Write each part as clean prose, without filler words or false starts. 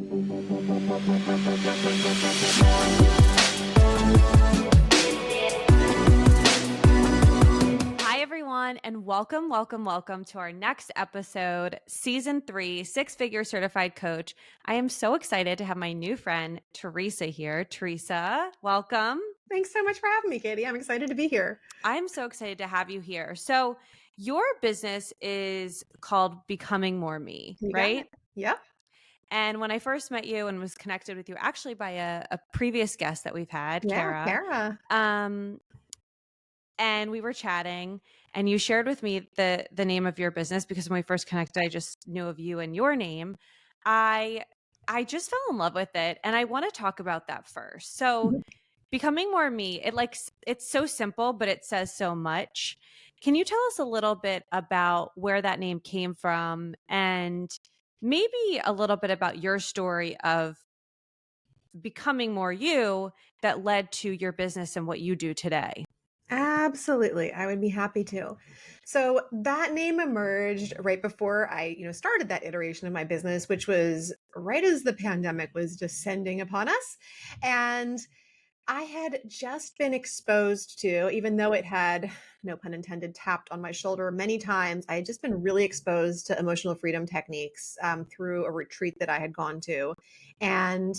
Hi, everyone, and welcome to our next episode, Season 3, Six Figure Certified Coach. I am so excited to have my new friend, Theresa, here. Theresa, welcome. Thanks so much for having me, Katie. I'm excited to be here. I'm so excited to have you here. So, your business is called Becoming More Me, You got right? it. Yep. And when I first met you and was connected with you, actually by a previous guest that we've had, Yeah, Kara, Kara. and we were chatting, and you shared with me the name of your business because when we first connected, I just knew of you and your name. I just fell in love with it, and I want to talk about that first. So, Becoming More Me, it's so simple, but it says so much. Can you tell us a little bit about where that name came from and maybe a little bit about your story of becoming more you that led to your business and what you do today? Absolutely. I would be happy to. So that name emerged right before I, started that iteration of my business, which was right as the pandemic was descending upon us. And I had just been exposed to, even though it had, no pun intended, tapped on my shoulder many times, I had just been really exposed to emotional freedom techniques through a retreat that I had gone to. And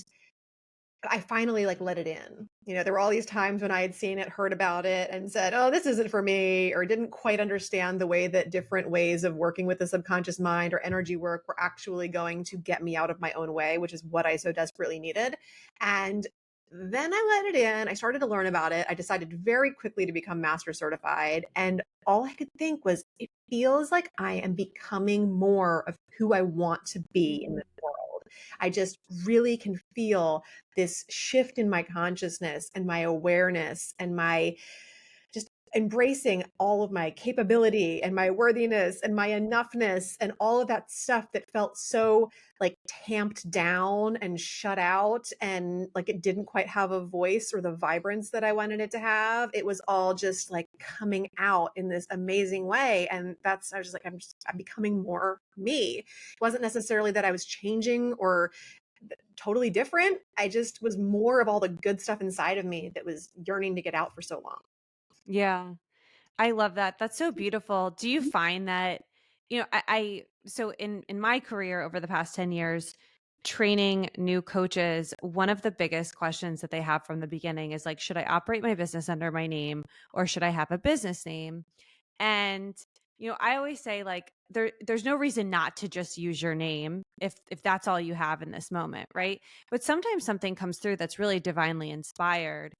I finally let it in. There were all these times when I had seen it, heard about it, and said, "Oh, this isn't for me," or didn't quite understand the way that different ways of working with the subconscious mind or energy work were actually going to get me out of my own way, which is what I so desperately needed. And then I let it in. I started to learn about it. I decided very quickly to become master certified. And all I could think was, it feels like I am becoming more of who I want to be in this world. I just really can feel this shift in my consciousness and my awareness and my just embracing all of my capability and my worthiness and my enoughness and all of that stuff that felt so tamped down and shut out and it didn't quite have a voice or the vibrance that I wanted it to have. It was all just coming out in this amazing way. And I was just I'm becoming more me. It wasn't necessarily that I was changing or totally different. I just was more of all the good stuff inside of me that was yearning to get out for so long. Yeah. I love that. That's so beautiful. Do you find that, so in my career over the past 10 years, training new coaches, one of the biggest questions that they have from the beginning is should I operate my business under my name or should I have a business name? And, I always say there's no reason not to just use your name if that's all you have in this moment, right? But sometimes something comes through that's really divinely inspired.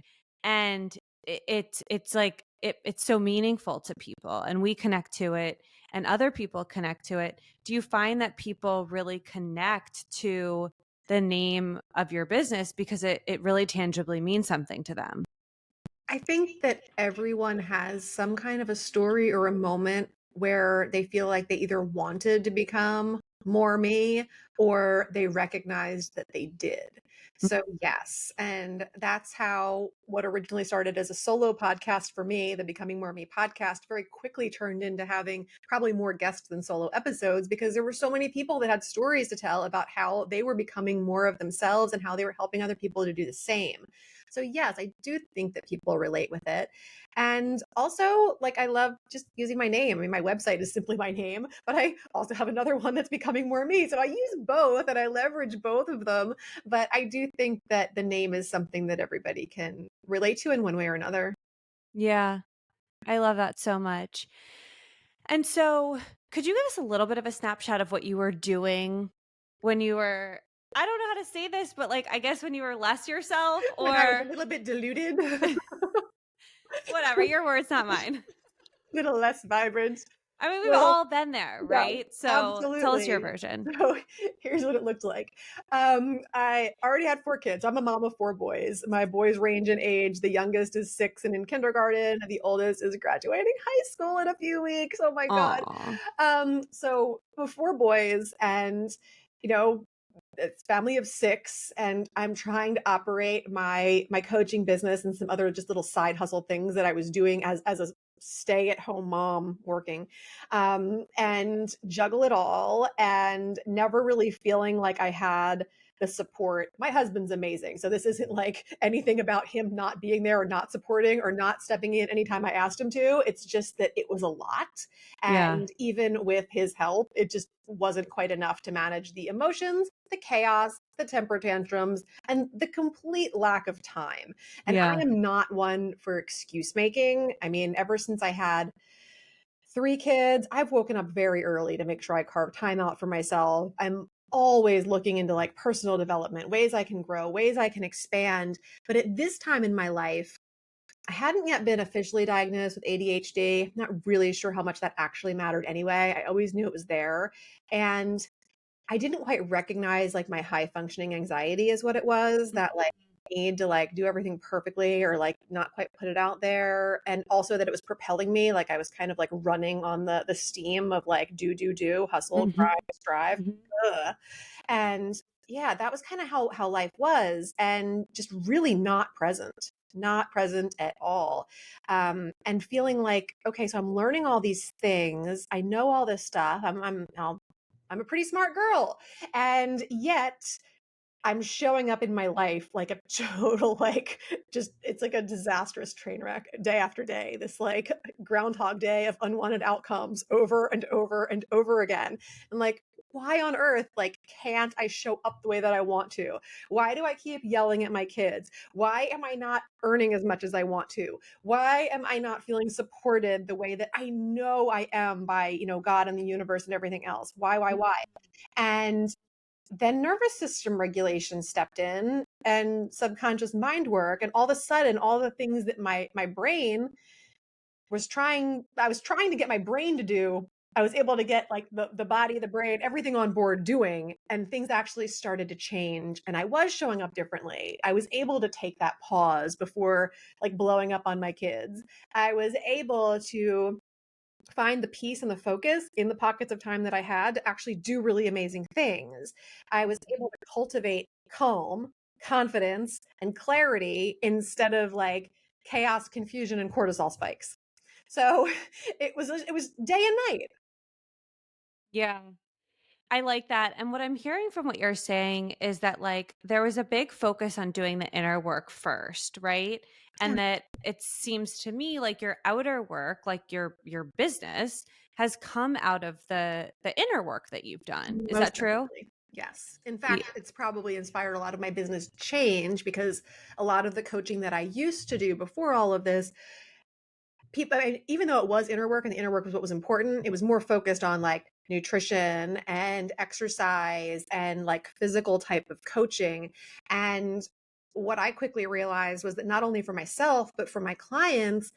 And it's so meaningful to people and we connect to it and other people connect to it. Do you find that people really connect to the name of your business because it really tangibly means something to them? I think that everyone has some kind of a story or a moment where they feel like they either wanted to become more me or they recognized that they did. So, yes. And that's how what originally started as a solo podcast for me, the Becoming More Me podcast, very quickly turned into having probably more guests than solo episodes because there were so many people that had stories to tell about how they were becoming more of themselves and how they were helping other people to do the same. So yes, I do think that people relate with it. And also, I love just using my name. I mean, my website is simply my name, but I also have another one that's Becoming More Me. So I use both and I leverage both of them. But I do think that the name is something that everybody can relate to in one way or another. Yeah, I love that so much. And so, could you give us a little bit of a snapshot of what you were doing when you were, I don't know how to say this, but I guess when you were less yourself When I was a or little bit deluded, whatever, your words, not mine. a little less vibrant, I mean, we've little all been there, yeah, right? So tell us your absolutely. version. So here's what it looked like. I already had 4 kids. I'm a mom of 4 boys. My boys range in age. The youngest is 6 and in kindergarten, and the oldest is graduating high school in a few weeks. Oh my God. Aw. So with 4 boys and, you know, it's family of 6, and I'm trying to operate my coaching business and some other just little side hustle things that I was doing as a stay-at-home mom working, and juggle it all and never really feeling like I had the support. My husband's amazing. So this isn't like anything about him not being there or not supporting or not stepping in anytime I asked him to. It's just that it was a lot. Yeah. And even with his help, it just wasn't quite enough to manage the emotions, the chaos, the temper tantrums, and the complete lack of time. And I Yeah. am not one for excuse making. I mean, ever since I had 3 kids, I've woken up very early to make sure I carve time out for myself. I'm always looking into like personal development, ways I can grow, ways I can expand. But at this time in my life, I hadn't yet been officially diagnosed with ADHD. Not really sure how much that actually mattered anyway. I always knew it was there. And I didn't quite recognize like my high functioning anxiety is what it was, that like need to like do everything perfectly or like not quite put it out there. And also that it was propelling me. Like I was kind of like running on the steam of like do, hustle, Mhm. grind, strive. Mhm. Ugh. And yeah, that was kind of how life was, and just really not present at all. And feeling like, okay, so I'm learning all these things. I know all this stuff. I'm a pretty smart girl. And yet I'm showing up in my life like a total, like, just, it's like a disastrous train wreck day after day. This like groundhog day of unwanted outcomes over and over and over again. And like, why on earth, like, can't I show up the way that I want to? Why do I keep yelling at my kids? Why am I not earning as much as I want to? Why am I not feeling supported the way that I know I am by, God and the universe and everything else? Why? And then nervous system regulation stepped in and subconscious mind work, and all of a sudden all the things that my brain I was trying to get my brain to do, I was able to get like the body, the brain, everything on board doing, and things actually started to change, and I was showing up differently. I was able to take that pause before like blowing up on my kids. I was able to find the peace and the focus in the pockets of time that I had to actually do really amazing things. I was able to cultivate calm, confidence, and clarity instead of like chaos, confusion, and cortisol spikes. So it was day and night. Yeah. I like that. And what I'm hearing from what you're saying is that, like, there was a big focus on doing the inner work first, right? Yeah, And that it seems to me like your outer work, like your business, has come out of the inner work that you've done. Is that most true? definitely. Yes. In Yeah. fact, it's probably inspired a lot of my business change because a lot of the coaching that I used to do before all of this, people, I mean, even though it was inner work and the inner work was what was important, it was more focused on like nutrition and exercise and like physical type of coaching. And what I quickly realized was that not only for myself but for my clients,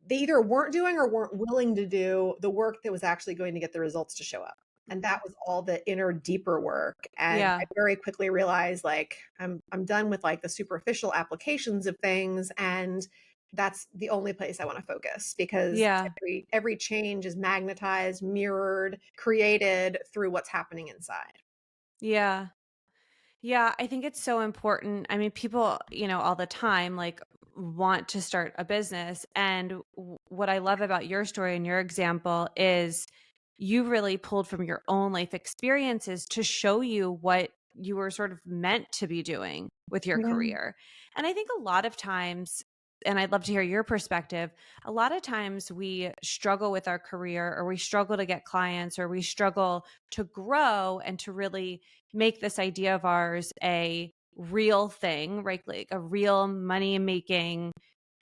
they either weren't doing or weren't willing to do the work that was actually going to get the results to show up. And that was all the inner deeper work. And I Yeah. very quickly realized like I'm done with like the superficial applications of things, and that's the only place I want to focus, because Yeah. every change is magnetized, mirrored, created through what's happening inside. Yeah. Yeah, I think it's so important. I mean, people, all the time, like, want to start a business. And what I love about your story and your example is you really pulled from your own life experiences to show you what you were sort of meant to be doing with your Yeah. career. And I think a lot of times, and I'd love to hear your perspective, a lot of times we struggle with our career, or we struggle to get clients, or we struggle to grow and to really make this idea of ours a real thing, right? Like a real money making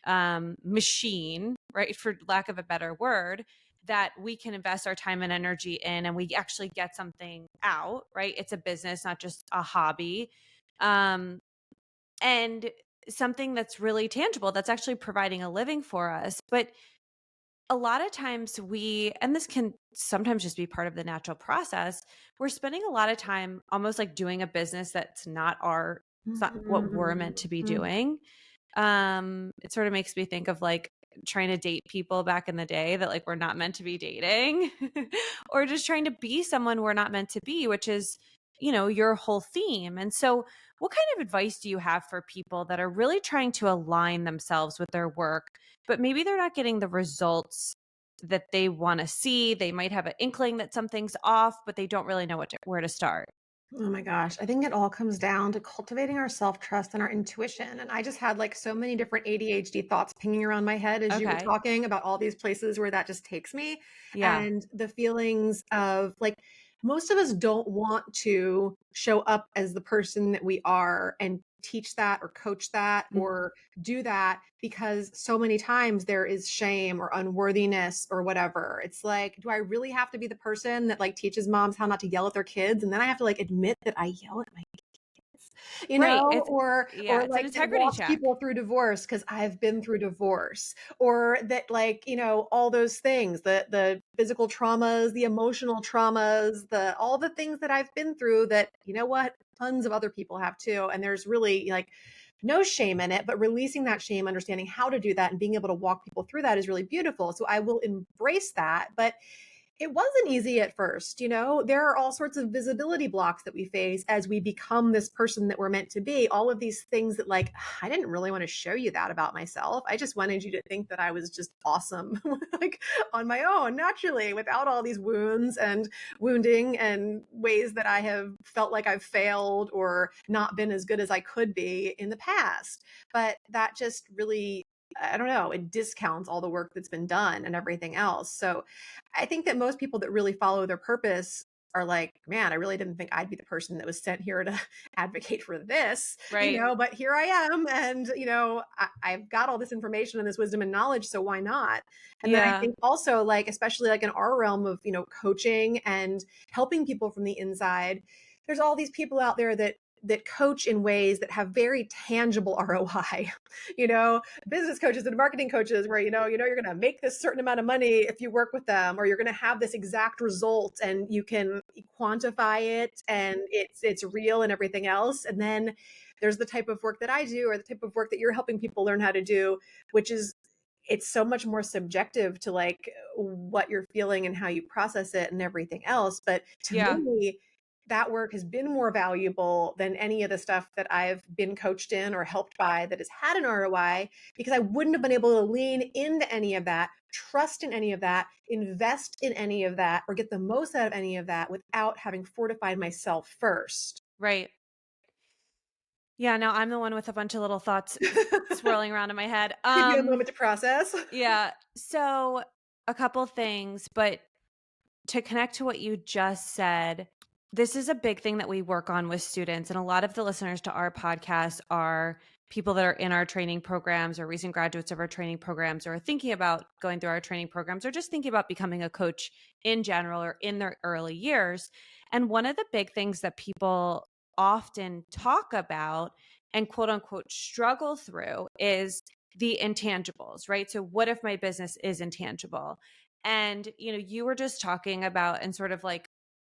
machine, right? For lack of a better word, that we can invest our time and energy in, and we actually get something out, right? It's a business, not just a hobby. Um, and something that's really tangible, that's actually providing a living for us. But a lot of times and this can sometimes just be part of the natural process, we're spending a lot of time almost like doing a business that's not it's not what we're meant to be Mhm. doing. It sort of makes me think of like trying to date people back in the day that like we're not meant to be dating, or just trying to be someone we're not meant to be, which is, your whole theme. And so, what kind of advice do you have for people that are really trying to align themselves with their work, but maybe they're not getting the results that they want to see? They might have an inkling that something's off, but they don't really know where to start. Oh my gosh. I think it all comes down to cultivating our self-trust and our intuition. And I just had like so many different ADHD thoughts pinging around my head as you were Okay. talking about all these places where that just takes me. Yeah. And the feelings of like, most of us don't want to show up as the person that we are and teach that or coach that Mm. or do that because so many times there is shame or unworthiness or whatever. It's like, do I really have to be the person that like teaches moms how not to yell at their kids? And then I have to like admit that I yell at my kids, Right. or Yeah, it's an like that integrity walks check. people through divorce because I've been through divorce, or that like, all those things, the physical traumas, the emotional traumas, the all the things that I've been through that, what, tons of other people have too. And there's really like no shame in it, but releasing that shame, understanding how to do that and being able to walk people through that is really beautiful. So I will embrace that. But it wasn't easy at first. There are all sorts of visibility blocks that we face as we become this person that we're meant to be. All of these things that, like, I didn't really want to show you that about myself. I just wanted you to think that I was just awesome, like on my own, naturally, without all these wounds and wounding and ways that I have felt like I've failed or not been as good as I could be in the past. But that just really, I don't know, it discounts all the work that's been done and everything else. So I think that most people that really follow their purpose are like, man, I really didn't think I'd be the person that was sent here to advocate for this, Right. but here I am. And, I've got all this information and this wisdom and knowledge. So why not? And then I Yeah. think also, like, especially like in our realm of, coaching and helping people from the inside, there's all these people out there that coach in ways that have very tangible ROI. you know, Business coaches and marketing coaches where you're going to make this certain amount of money if you work with them, or you're going to have this exact result and you can quantify it and it's real and everything else. And then there's the type of work that I do or the type of work that you're helping people learn how to do, which is, it's so much more subjective to like what you're feeling and how you process it and everything else. But to Yeah. me, that work has been more valuable than any of the stuff that I've been coached in or helped by that has had an ROI, because I wouldn't have been able to lean into any of that, trust in any of that, invest in any of that, or get the most out of any of that without having fortified myself first. Right. Yeah, no, I'm the one with a bunch of little thoughts swirling around in my head. Give you a moment to process. Yeah. So a couple things, but to connect to what you just said, this is a big thing that we work on with students. And a lot of the listeners to our podcast are people that are in our training programs or recent graduates of our training programs or are thinking about going through our training programs or just thinking about becoming a coach in general or in their early years. And one of the big things that people often talk about and quote unquote struggle through is the intangibles, right? So, what if my business is intangible? And, you were just talking about and sort of like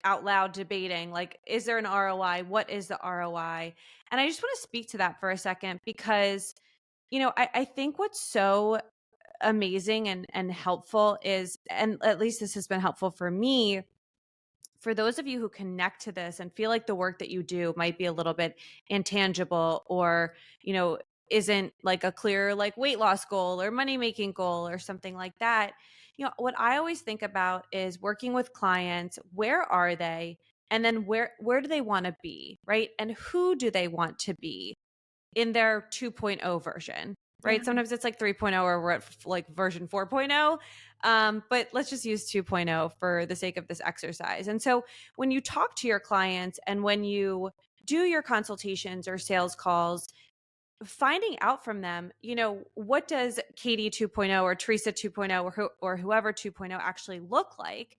out loud debating, like, is there an ROI? What is the ROI? And I just want to speak to that for a second because, I think what's so amazing and helpful is, and at least this has been helpful for me, for those of you who connect to this and feel like the work that you do might be a little bit intangible or, isn't like a clear like weight loss goal or money making goal or something like that. What I always think about is working with clients, where are they? And then where do they want to be, right? And who do they want to be in their 2.0 version, Yeah. right? Sometimes it's like 3.0 or we're at like version 4.0. But let's just use 2.0 for the sake of this exercise. And so when you talk to your clients and when you do your consultations or sales calls, finding out from them, what does Katie 2.0 or Teresa 2.0 or whoever 2.0 actually look like?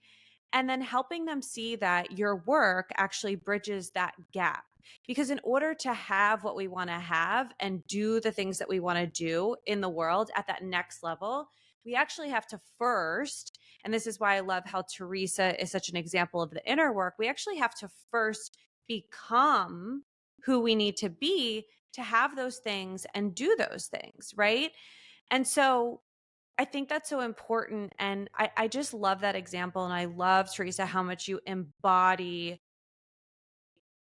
And then helping them see that your work actually bridges that gap. Because in order to have what we want to have and do the things that we want to do in the world at that next level, we actually have to first, and this is why I love how Teresa is such an example of the inner work, we actually have to first become who we need to be to have those things and do those things, right? And so I think that's so important. And I just love that example. And I love, Teresa, how much you embody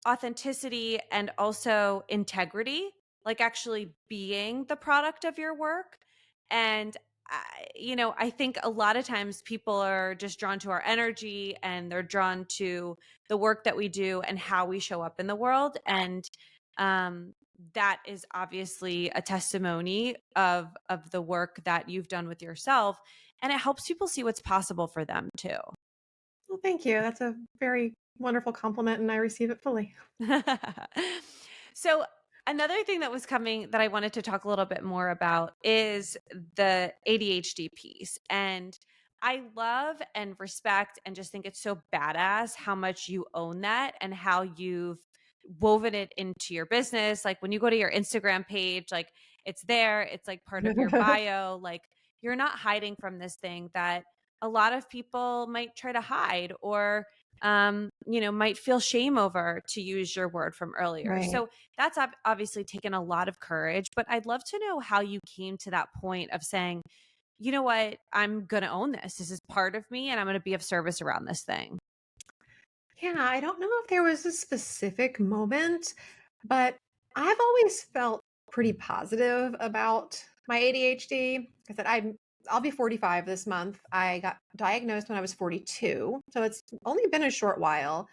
authenticity and also integrity, like actually being the product of your work. And I think a lot of times people are just drawn to our energy and they're drawn to the work that we do and how we show up in the world. And um, that is obviously a testimony of the work that you've done with yourself. And it helps people see what's possible for them too. Well, thank you. That's a very wonderful compliment, and I receive it fully. So, another thing that was coming that I wanted to talk a little bit more about is the ADHD piece. And I love and respect and just think it's so badass how much you own that and how you've woven it into your business. Like when you go to your Instagram page, like it's there, it's like part of your bio. Like you're not hiding from this thing that a lot of people might try to hide or might feel shame over, to use your word from earlier. Right. So that's obviously taken a lot of courage, but I'd love to know how you came to that point of saying, you know what, I'm going to own this. This is part of me and I'm going to be of service around this thing. Yeah, I don't know if there was a specific moment, but I've always felt pretty positive about my ADHD. Like I said, I'll be 45 this month. I got diagnosed when I was 42, so it's only been a short while.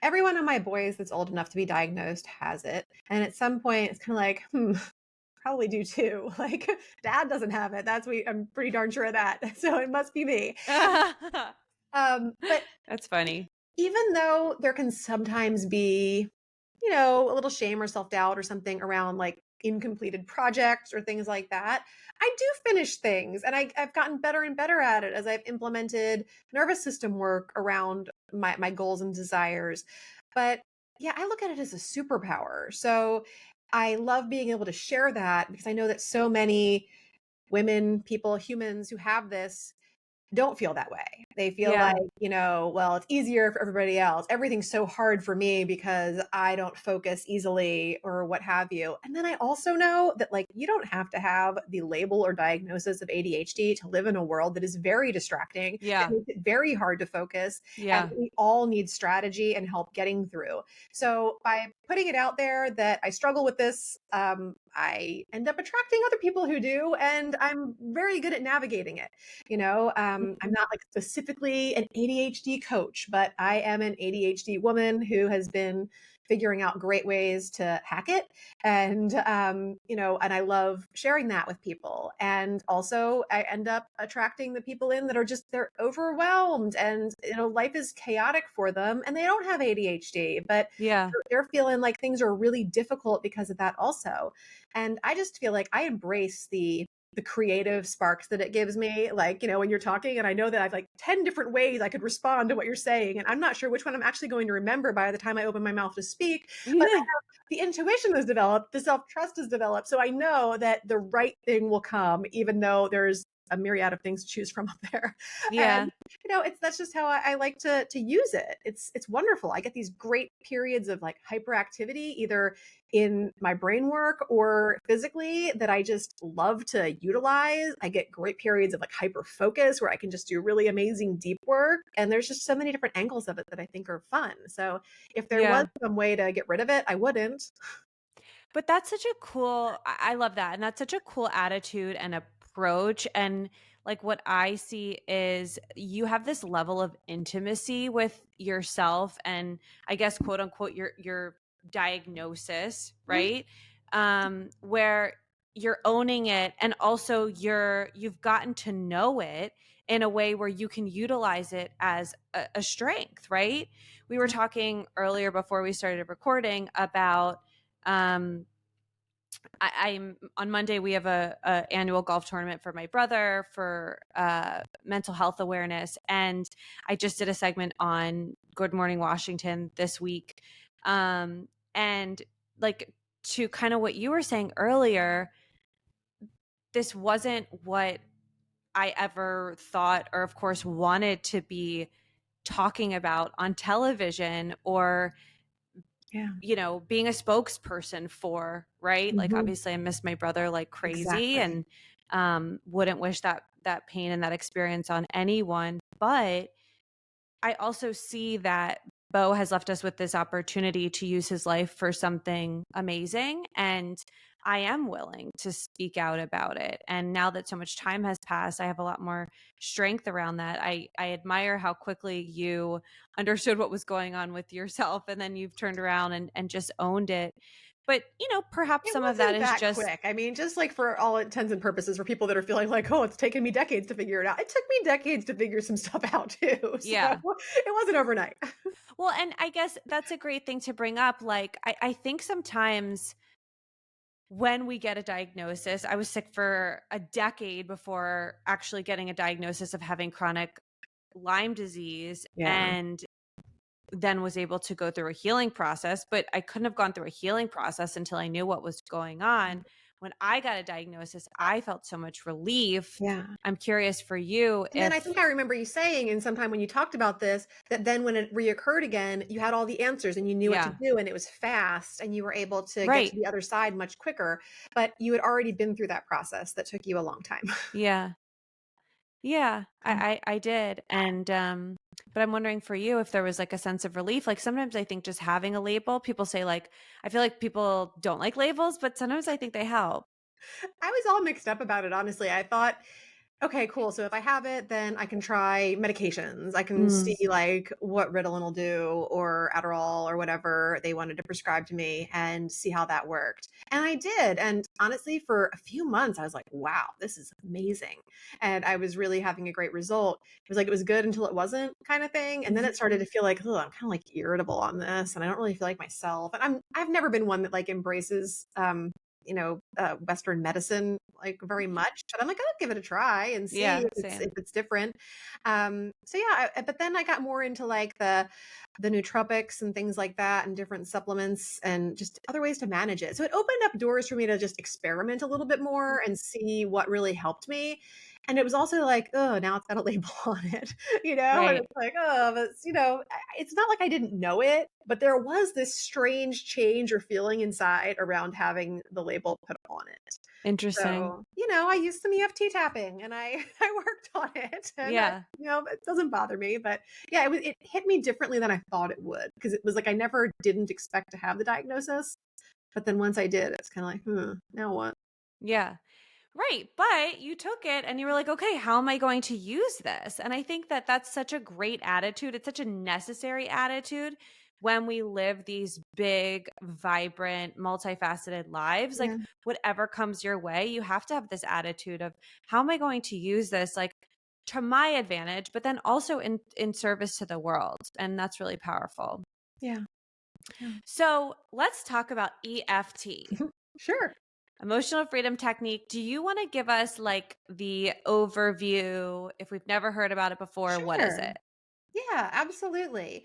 Every one of my boys that's old enough to be diagnosed has it, and at some point, it's kind of like, probably do too. Like, dad doesn't have it. I'm pretty darn sure of that. So it must be me. That's But funny. even though there can sometimes be, a little shame or self-doubt or something around like incompleted projects or things like that, I do finish things, and I've gotten better and better at it as I've implemented nervous system work around my goals and desires. But yeah, I look at it as a superpower. So I love being able to share that because I know that so many women, people, humans who have this don't feel that way. They feel like, Yeah. well, it's easier for everybody else. Everything's so hard for me because I don't focus easily or what have you. And then I also know that like you don't have to have the label or diagnosis of ADHD to live in a world that is very distracting, that Yeah. makes it very hard to focus, and Yeah. we all need strategy and help getting through. So by putting it out there that I struggle with this, I end up attracting other people who do, and I'm very good at navigating it. I'm Mhm. not like specifically an ADHD coach, but I am an ADHD woman who has been figuring out great ways to hack it. And I love sharing that with people. And also I end up attracting the people in that are just, they're overwhelmed and, life is chaotic for them and they don't have ADHD, but Yeah. they're feeling like things are really difficult because of that also. And I just feel like I embrace the creative sparks that it gives me. Like, when you're talking and I know that I've like 10 different ways I could respond to what you're saying. And I'm not sure which one I'm actually going to remember by the time I open my mouth to speak, but the intuition is developed, the self-trust is developed. So I know that the right thing will come, even though there's a myriad of things to choose from up there. Yeah. And that's just how I like to use it. It's wonderful. I get these great periods of like hyperactivity, either in my brain work or physically, that I just love to utilize. I get great periods of like hyper focus where I can just do really amazing deep work. And there's just so many different angles of it that I think are fun. So if there was Yeah. some way to get rid of it, I wouldn't. But that's such a cool, I love that. And that's such a cool attitude and approach. And like what I see is you have this level of intimacy with yourself and I guess quote unquote your diagnosis, Mhm. right? Where you're owning it and also you've gotten to know it in a way where you can utilize it as a strength, right? We were Yeah. talking earlier before we started recording about um I'm on Monday. We have a annual golf tournament for my brother for mental health awareness, and I just did a segment on Good Morning Washington this week, and like to kind of what you were saying earlier, this wasn't what I ever thought, or of course wanted to be talking about on television or Yeah. being a spokesperson for, right? Like Mhm. obviously I miss my brother like crazy Exactly. and wouldn't wish that pain and that experience on anyone, but I also see that Bo has left us with this opportunity to use his life for something amazing and I am willing to speak out about it. And now that so much time has passed, I have a lot more strength around that. I admire how quickly you understood what was going on with yourself and then you've turned around and just owned it. But, perhaps It some of that wasn't is that just, quick. I mean, just like for all intents and purposes, for people that are feeling like, oh, it's taken me decades to figure it out. It took me decades to figure some stuff out too. So yeah. it wasn't overnight. Well, and I guess that's a great thing to bring up. Like, I think sometimes when we get a diagnosis, I was sick for a decade before actually getting a diagnosis of having chronic Lyme disease Yeah. and then was able to go through a healing process. But I couldn't have gone through a healing process until I knew what was going on. When I got a diagnosis, I felt so much relief. Yeah. I'm curious for you And then I if, think I remember you saying in sometime when you talked about this, that then when it reoccurred again, you had all the answers and you knew what to yeah, do and it was fast and you were able to get right. to the other side much quicker. But you had already been through that process that took you a long time. Yeah. Yeah, I did, and, but I'm wondering for you if there was, like, a sense of relief, like, sometimes I think just having a label people say, like I feel like people don't like labels, but sometimes I think they help. I was all mixed up about it, honestly. I thought, okay, cool. So if I have it, then I can try medications. I can Mm, see like what Ritalin will do or Adderall or whatever they wanted to prescribe to me and see how that worked. And I did. And honestly, for a few months, I was like, wow, this is amazing. And I was really having a great result. It was like it was good until it wasn't kind of thing. And then mhm, it started to feel like, oh, I'm kind of like irritable on this and I don't really feel like myself. And I've never been one that like embraces Western medicine like very much, but I'm like, I'll give it a try and see yeah, if same. it's different. So yeah, but then I got more into like the nootropics and things like that and different supplements and just other ways to manage it. So it opened up doors for me to just experiment a little bit more and see what really helped me. And it was also like, oh, now it's got a label on it, and Right, it's like, oh, but it's not like I didn't know it, but there was this strange change or feeling inside around having the label put on it. interesting. So, I used some EFT tapping and I I worked on it and Yeah, it doesn't bother me, but yeah, it hit me differently than I thought it would because it was like I never didn't expect to have the diagnosis, but then once I did, it's kind of like, now what? yeah. Right, but you took it and you were like, "Okay, how am I going to use this?" And I think that that's such a great attitude. It's such a necessary attitude when we live these big, vibrant, multifaceted lives. Like Yeah. whatever comes your way, you have to have this attitude of, "How am I going to use this like to my advantage, but then also in service to the world?" And that's really powerful. Yeah. Yeah. So, let's talk about EFT. Sure. Emotional freedom technique. Do you want to give us like the overview? If we've never heard about it before, what is Sure. it? Yeah, absolutely.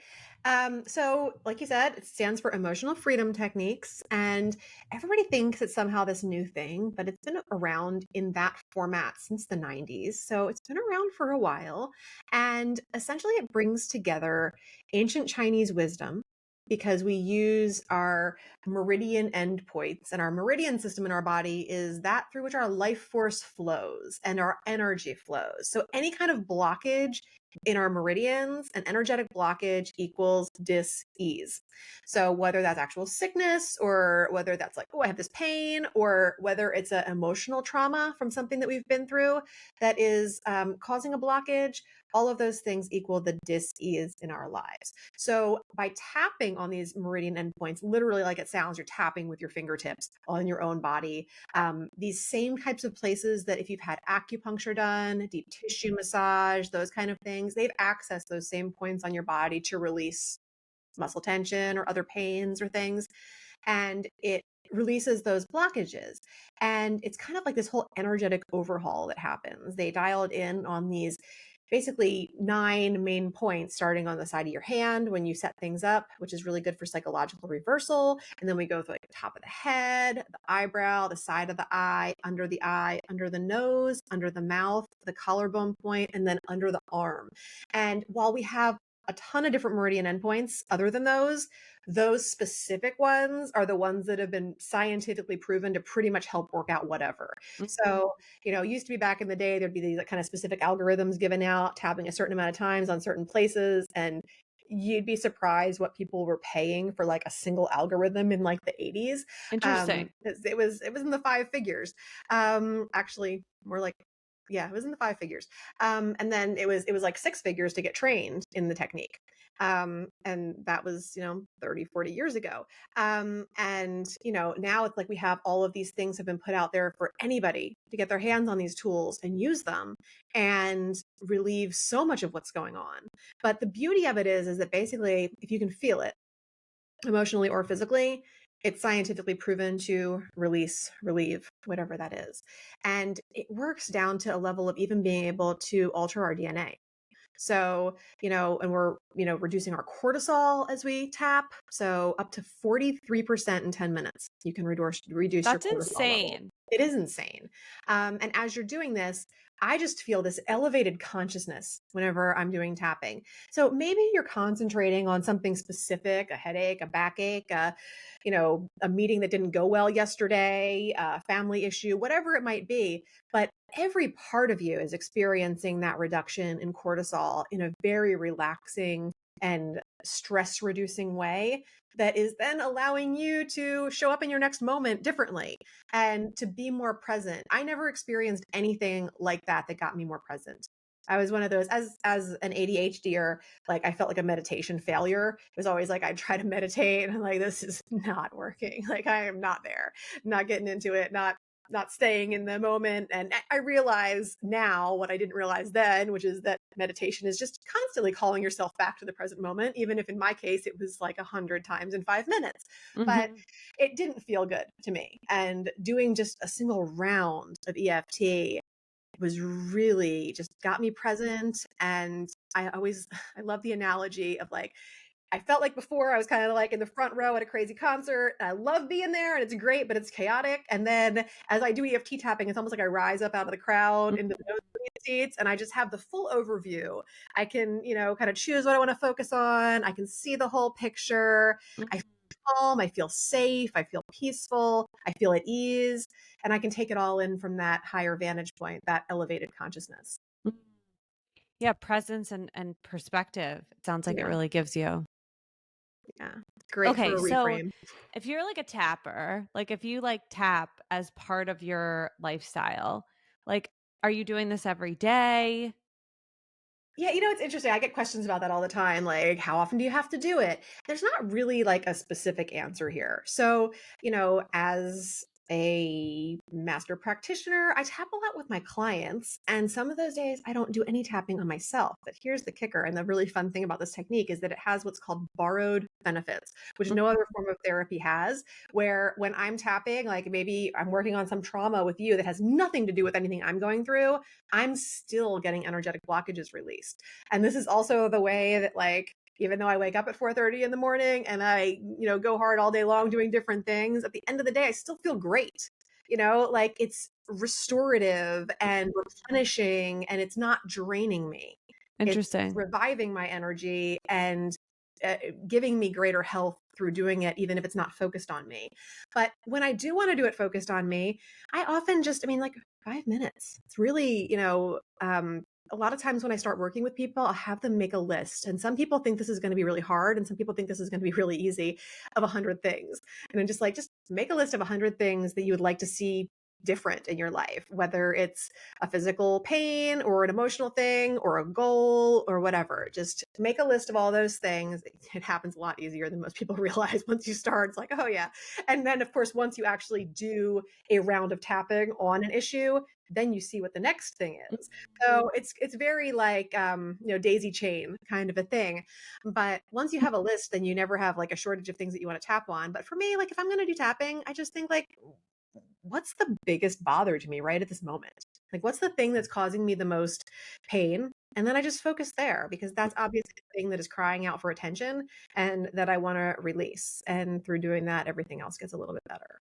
So, like you said, it stands for emotional freedom techniques, and everybody thinks it's somehow this new thing, but it's been around in that format since the 90s. So, it's been around for a while. And essentially, it brings together ancient Chinese wisdom because we use our meridian endpoints, and our meridian system in our body is that through which our life force flows and our energy flows. So, any kind of blockage in our meridians, an energetic blockage equals dis-ease. So whether that's actual sickness or whether that's like, oh, I have this pain, or whether it's an emotional trauma from something that we've been through that is causing a blockage, all of those things equal the dis-ease in our lives. So by tapping on these meridian endpoints, literally like it sounds, you're tapping with your fingertips on your own body, these same types of places that if you've had acupuncture done, deep tissue massage, those kind of things, they've accessed those same points on your body to release muscle tension or other pains or things. And it releases those blockages. And it's kind of like this whole energetic overhaul that happens. They dialed in on these basically 9 main points starting on the side of your hand when you set things up, which is really good for psychological reversal. And then we go through like the top of the head, the eyebrow, the side of the eye, under the nose, under the mouth, the collarbone point, and then under the arm. And while we have a ton of different meridian endpoints other than those specific ones are the ones that have been scientifically proven to pretty much help work out whatever. Mhm. So, used to be back in the day, there'd be these like, kind of specific algorithms given out, tapping a certain amount of times on certain places. And you'd be surprised what people were paying for like a single algorithm in like the 80s. Interesting. It was in the five figures. Actually, more like, yeah, it was in the five figures. And then it was like six figures to get trained in the technique. And that was, 30, 40 years ago. And now it's like we have all of these things have been put out there for anybody to get their hands on these tools and use them and relieve so much of what's going on. But the beauty of it is that basically, if you can feel it emotionally or physically, it's scientifically proven to relieve, whatever that is. And it works down to a level of even being able to alter our DNA. So, and we're, reducing our cortisol as we tap. So up to 43% in 10 minutes, you can reduce your That's cortisol level. insane. It is insane. And as you're doing this, I just feel this elevated consciousness whenever I'm doing tapping. So maybe you're concentrating on something specific, a headache, a backache, a meeting that didn't go well yesterday, a family issue, whatever it might be. But every part of you is experiencing that reduction in cortisol in a very relaxing and stress reducing way that is then allowing you to show up in your next moment differently and to be more present. I never experienced anything like that got me more present. I was one of those as an ADHDer, like I felt like a meditation failure. It was always like I'd try to meditate and I'm like, this is not working. Like I am not there, not getting into it, not staying in the moment. And I realize now what I didn't realize then, which is that meditation is just constantly calling yourself back to the present moment, even if in my case it was like 100 times in 5 minutes. But Mhm. it didn't feel good to me. And doing just a single round of EFT was really just got me present. And I love the analogy of like, I felt like before I was kind of like in the front row at a crazy concert. I love being there and it's great, but it's chaotic. And then as I do EFT tapping, it's almost like I rise up out of the crowd into the nosebleed seats and I just have the full overview. I can, kind of choose what I want to focus on. I can see the whole picture. I Mhm. feel calm. I feel safe. I feel peaceful. I feel at ease. And I can take it all in from that higher vantage point, that elevated consciousness. Mhm. Yeah, presence and perspective. It sounds like it Yeah. really gives you. Yeah. Great Okay, for a so reframe. if you're like a tapper, like if you like tap as part of your lifestyle, like are you doing this every day? Yeah, it's interesting. I get questions about that all the time. Like, how often do you have to do it? There's not really like a specific answer here. So, as a master practitioner, I tap a lot with my clients. And some of those days I don't do any tapping on myself. But here's the kicker. And the really fun thing about this technique is that it has what's called borrowed benefits, which no other form of therapy has. Where when I'm tapping, like maybe I'm working on some trauma with you that has nothing to do with anything I'm going through, I'm still getting energetic blockages released. And this is also the way that like even though I wake up at 4:30 in the morning and I, go hard all day long doing different things, at the end of the day I still feel great. Like it's restorative and replenishing and it's not draining me. It's Interesting. reviving my energy and giving me greater health through doing it, even if it's not focused on me. But when I do want to do it focused on me, I often just, I mean, like 5 minutes. It's really, a lot of times when I start working with people, I'll have them make a list. And some people think this is going to be really hard, and some people think this is going to be really easy of 100 things. And I'm just like, just make a list of 100 things that you would like to see different in your life, whether it's a physical pain or an emotional thing or a goal or whatever. Just make a list of all those things. It happens a lot easier than most people realize once you start. It's like, oh yeah. And then of course, once you actually do a round of tapping on an issue, then you see what the next thing is. So it's very like daisy chain kind of a thing. But once you have a list, then you never have like a shortage of things that you want to tap on. But for me, like if I'm going to do tapping, I just think like what's the biggest bother to me right at this moment? Like, what's the thing that's causing me the most pain? And then I just focus there because that's obviously the thing that is crying out for attention and that I want to release. And through doing that, everything else gets a little bit better.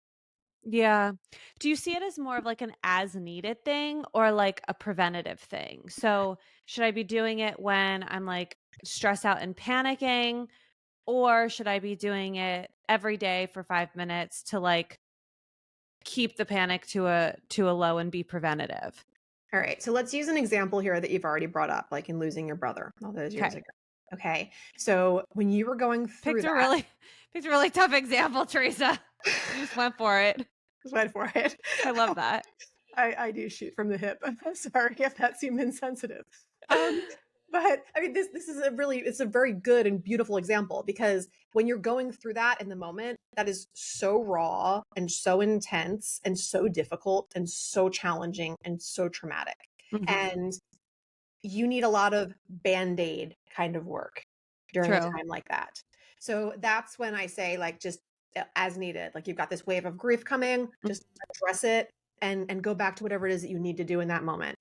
Yeah. Do you see it as more of like an as needed thing or like a preventative thing? So, should I be doing it when I'm like stressed out and panicking, or should I be doing it every day for 5 minutes to like keep the panic to a low and be preventative? All right. So let's use an example here that you've already brought up, like in losing your brother all those years Okay. ago. Okay. So when you were going through Picked a that, really picked a really tough example, Teresa. You just went for it. just went for it. I love that. I do shoot from the hip. I'm sorry if that seemed insensitive. Um, but I mean, this is it's a very good and beautiful example because when you're going through that in the moment, that is so raw and so intense and so difficult and so challenging and so traumatic. Mhm. And you need a lot of band-aid kind of work during a True. time like that. So that's when I say like just as needed. Like you've got this wave of grief coming, Mhm. just address it and go back to whatever it is that you need to do in that moment.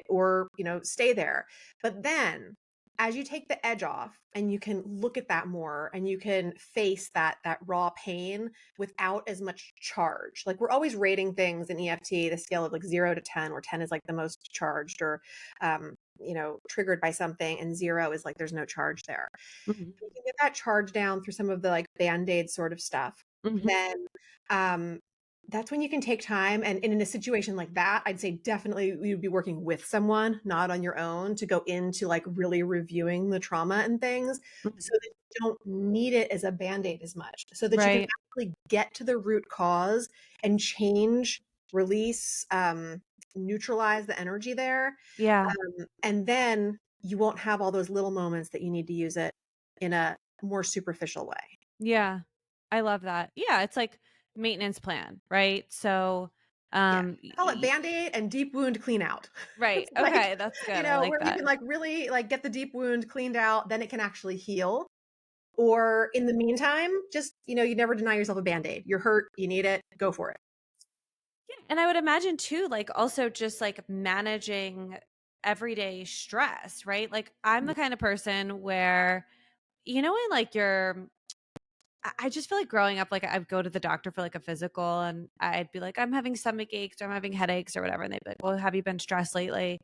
Or stay there. But then as you take the edge off and you can look at that more and you can face that raw pain without as much charge. Like we're always rating things in EFT, the scale of like 0 to 10, where 10 is like the most charged or triggered by something, and 0 is like there's no charge there. Mhm. You can get that charge down through some of the like band-aid sort of stuff. Mhm. Then um that's when you can take time and in a situation like that, I'd say definitely you'd be working with someone, not on your own, to go into like really reviewing the trauma and things Mhm. so that you don't need it as a band-aid as much. So that you can Right. actually get to the root cause and change, release, neutralize the energy there. Yeah. And then you won't have all those little moments that you need to use it in a more superficial way. Yeah. I love that. Yeah, it's like maintenance plan, right? So, Yeah. y I call it y Band-Aid and deep wound clean out. right. It's like, Okay, that's good. I like where you that. can like really like get the deep wound cleaned out, then it can actually heal. Or in the meantime, just, you never deny yourself a Band-Aid. You're hurt, you need it, go for it. Yeah, and I would imagine too, like, also just, like, managing everyday stress, right? Like, I'm the kind of person where, when, like, I just feel like growing up, like, I'd go to the doctor for, like, a physical, and I'd be like, "I'm having stomach aches, or I'm having headaches," or whatever, and they'd be like, "Well, have you been stressed lately?"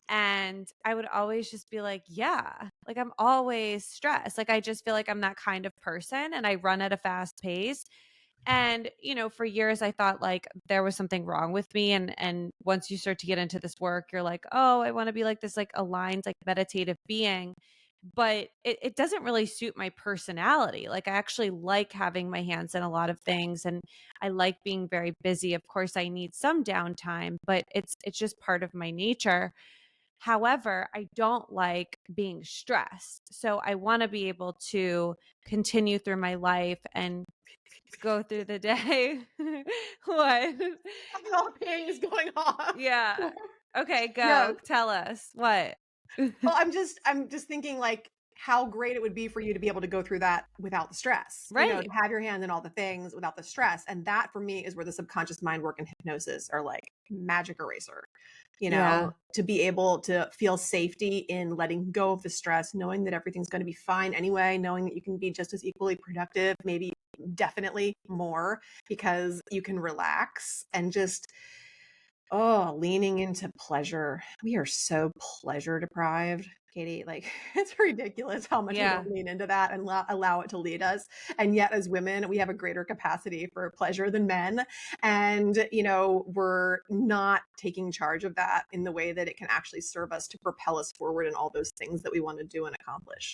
And I would always just be like, "Yeah." Like, I'm always stressed. Like, I just feel like I'm that kind of person, and I run at a fast pace. And, for years I thought like there was something wrong with me. And once you start to get into this work, you're like, oh, I want to be like this, like aligned, like meditative being. But it doesn't really suit my personality. Like I actually like having my hands in a lot of things and I like being very busy. Of course, I need some downtime, but it's just part of my nature. However, I don't like being stressed. So I want to be able to continue through my life and go through the day. What? All pain is going off. Yeah. Okay, No. go. Tell us. What? Well, I'm just thinking like how great it would be for you to be able to go through that without the stress. To Right. have your hand in all the things without the stress. And that for me is where the subconscious mind work and hypnosis are like magic eraser. Yeah. To be able to feel safety in letting go of the stress, knowing that everything's going to be fine anyway, knowing that you can be just as equally productive, maybe definitely more because you can relax and just oh, leaning into pleasure. We are so pleasure deprived, Katie. Like, it's ridiculous how much we Yeah. don't lean into that and allow it to lead us. And yet, as women, we have a greater capacity for pleasure than men. And, we're not taking charge of that in the way that it can actually serve us to propel us forward in all those things that we want to do and accomplish.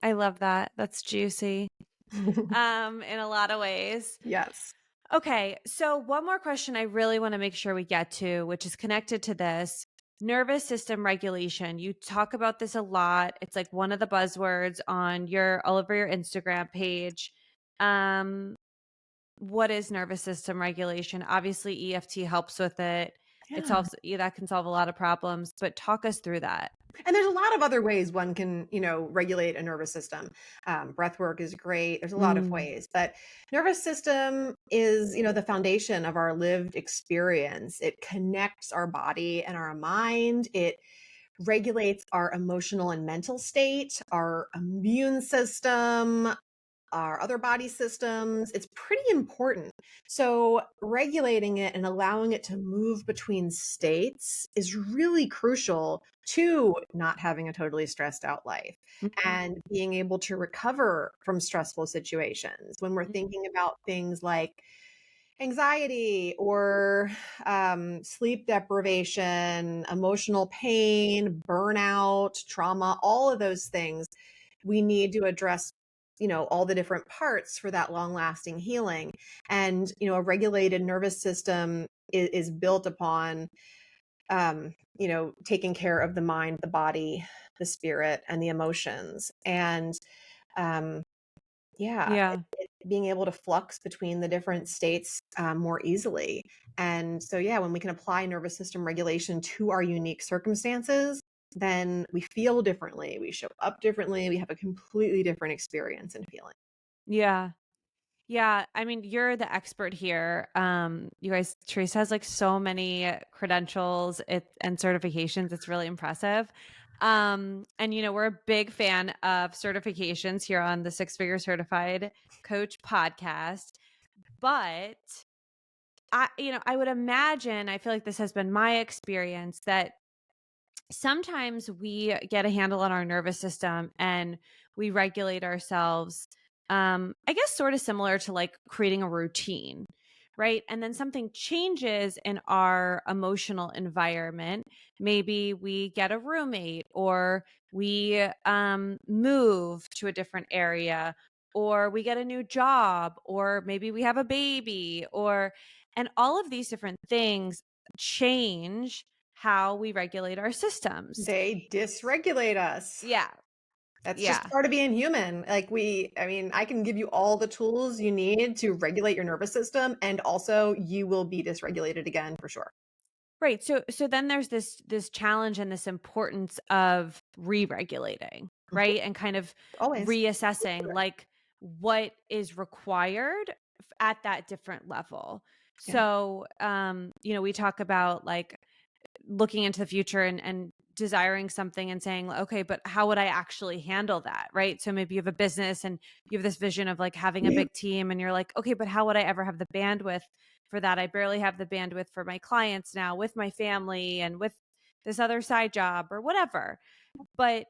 I love that. That's juicy. In a lot of ways. Yes. Okay, so one more question I really want to make sure we get to, which is connected to this. Nervous system regulation. You talk about this a lot. It's like one of the buzzwords on your all over your Instagram page. Um What is nervous system regulation? Obviously, EFT helps with it. It Yeah. solves that can solve a lot of problems, but talk us through that. And there's a lot of other ways one can, regulate a nervous system. Breath work is great. There's a lot of Mm, ways, but nervous system is, the foundation of our lived experience. It connects our body and our mind. It regulates our emotional and mental state, our immune system, our other body systems. It's pretty important. So, regulating it and allowing it to move between states is really crucial to not having a totally stressed out life mhm, and being able to recover from stressful situations. When we're mhm. thinking about things like, Anxiety or sleep deprivation, emotional pain, burnout, trauma, all of those things, we need to address, all the different parts for that long lasting healing. And, a regulated nervous system is built upon, taking care of the mind, the body, the spirit, and the emotions. And, um, yeah, Yeah. being able to flux between the different states more easily. And so, yeah, when we can apply nervous system regulation to our unique circumstances, then we feel differently, we show up differently, we have a completely different experience and feeling. Yeah. Yeah, I mean, you're the expert here. You guys, Teresa has like so many credentials and certifications. It's really impressive. And we're a big fan of certifications here on the Six Figure Certified Coach podcast. But I would imagine, I feel like this has been my experience that sometimes we get a handle on our nervous system and we regulate ourselves. I guess sort of similar to like creating a routine, right? And then something changes in our emotional environment. Maybe we get a roommate, or we move to a different area, or we get a new job, or maybe we have a baby, and all of these different things change how we regulate our systems. They dysregulate us. Yeah. That's just Yeah. part of being human. I can give you all the tools you need to regulate your nervous system, and also you will be dysregulated again for sure. Right. So then there's this challenge and this importance of re-regulating, Mhm. right? And kind of Always. reassessing like what is required at that different level. Yeah. So we talk about like looking into the future and desiring something and saying, okay, but how would I actually handle that? Right. So maybe you have a business and you have this vision of like having a Yeah. big team, and you're like, okay, but how would I ever have the bandwidth for that? I barely have the bandwidth for my clients now with my family and with this other side job or whatever. But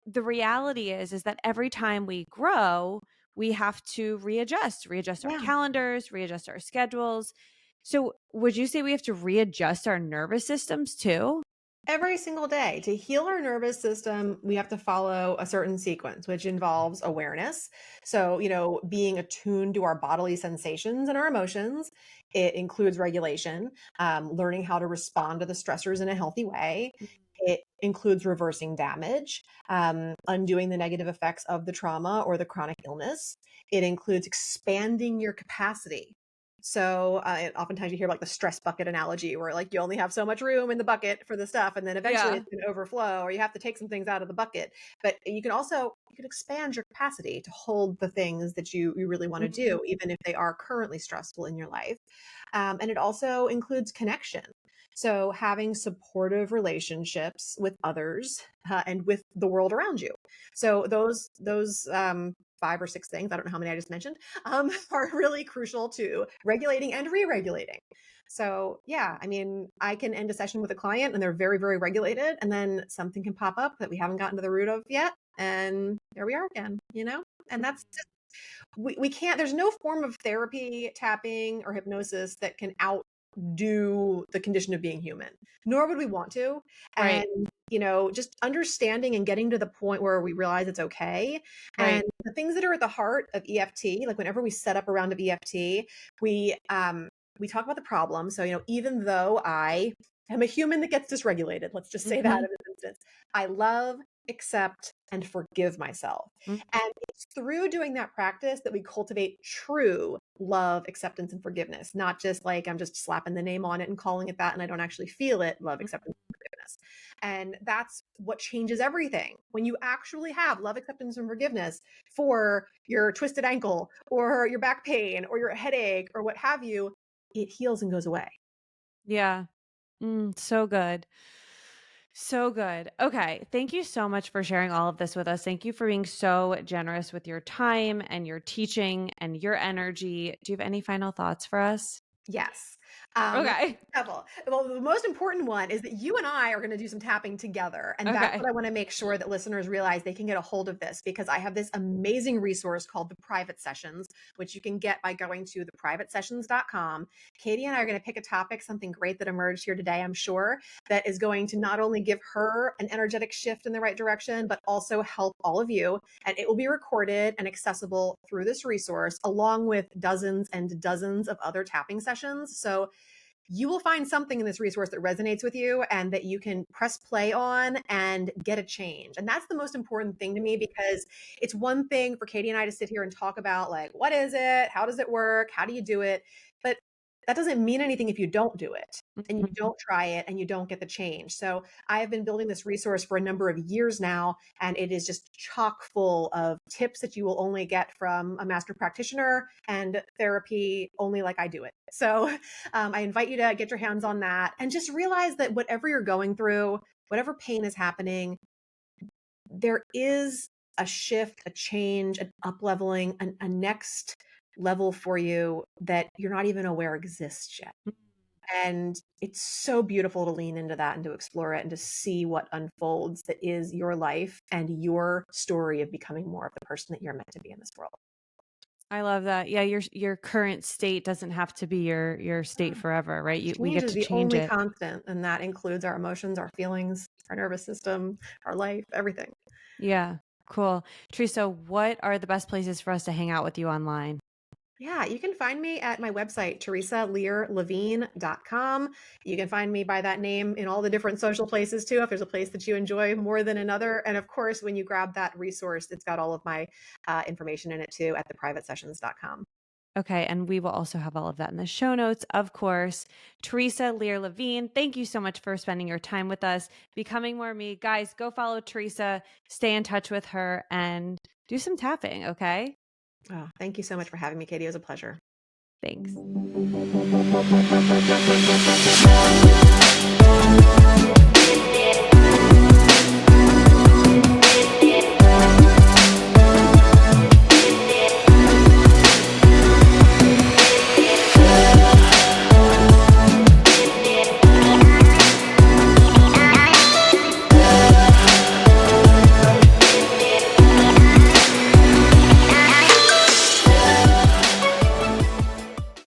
the reality is that every time we grow, we have to readjust our Yeah. calendars, readjust our schedules. So would you say we have to readjust our nervous systems too? Every single day. To heal our nervous system, we have to follow a certain sequence, which involves awareness. So, being attuned to our bodily sensations and our emotions. It includes regulation, learning how to respond to the stressors in a healthy way. It includes reversing damage, undoing the negative effects of the trauma or the chronic illness. It includes expanding your capacity. So, oftentimes you hear like the stress bucket analogy where like you only have so much room in the bucket for the stuff, and then eventually Yeah. it's going to overflow, or you have to take some things out of the bucket. But you can expand your capacity to hold the things that you really want to Mhm. do, even if they are currently stressful in your life. And it also includes connection. So having supportive relationships with others and with the world around you. So those 5 or 6 things, I don't know how many I just mentioned, are really crucial to regulating and re-regulating. So yeah, I mean, I can end a session with a client and they're very, very regulated, and then something can pop up that we haven't gotten to the root of yet, and there we are again. And that's just, we can't, there's no form of therapy, tapping, or hypnosis that can outdo the condition of being human, nor would we want to. And, Right. just understanding and getting to the point where we realize it's okay. And Right. the things that are at the heart of EFT, like whenever we set up a round of EFT, we talk about the problem. So, even though I am a human that gets dysregulated, let's just say that in Mhm. this instance, I love, accept, and forgive myself. Mm. And it's through doing that practice that we cultivate true love, acceptance, and forgiveness, not just like I'm just slapping the name on it and calling it that and I don't actually feel it, love, acceptance, and forgiveness. And that's what changes everything. When you actually have love, acceptance, and forgiveness for your twisted ankle or your back pain or your headache or what have you, it heals and goes away. Yeah. So good. So good. Okay. Thank you so much for sharing all of this with us. Thank you for being so generous with your time and your teaching and your energy. Do you have any final thoughts for us? Yes. Okay. Couple. Well, the most important one is that you and I are going to do some tapping together. And that's what Okay. I want to make sure that listeners realize they can get a hold of this because I have this amazing resource called the private sessions, which you can get by going to theprivatesessions.com. Katie and I are going to pick a topic, something great that emerged here today, I'm sure, that is going to not only give her an energetic shift in the right direction, but also help all of you. And it will be recorded and accessible through this resource, along with dozens and dozens of other tapping sessions. So you will find something in this resource that resonates with you and that you can press play on and get a change. And that's the most important thing to me because it's one thing for Katie and I to sit here and talk about, like, what is it? How does it work? How do you do it? But that doesn't mean anything if you don't do it and you Mhm. don't try it and you don't get the change. So I have been building this resource for a number of years now, and it is just chock full of tips that you will only get from a master practitioner and therapy only like I do it. So I invite you to get your hands on that and just realize that whatever you're going through, whatever pain is happening, there is a shift, a change, an up leveling, a next level for you that you're not even aware exists yet. And it's so beautiful to lean into that and to explore it and to see what unfolds that is your life and your story of becoming more of the person that you're meant to be in this world. I love that. Yeah, your current state doesn't have to be your state forever, right? We Change get is to the change only it. constant, and that includes our emotions, our feelings, our nervous system, our life, everything. Yeah. Cool. Teresa, what are the best places for us to hang out with you online? Yeah, you can find me at my website, theresalearlevine.com. You can find me by that name in all the different social places too, if there's a place that you enjoy more than another. And of course, when you grab that resource, it's got all of my information in it too at theprivatesessions.com. Okay, and we will also have all of that in the show notes, of course. Theresa Lear Levine, thank you so much for spending your time with us, becoming more me. Guys, go follow Teresa, stay in touch with her, and do some tapping, okay? Oh, thank you so much for having me, Katie. It was a pleasure. Thanks.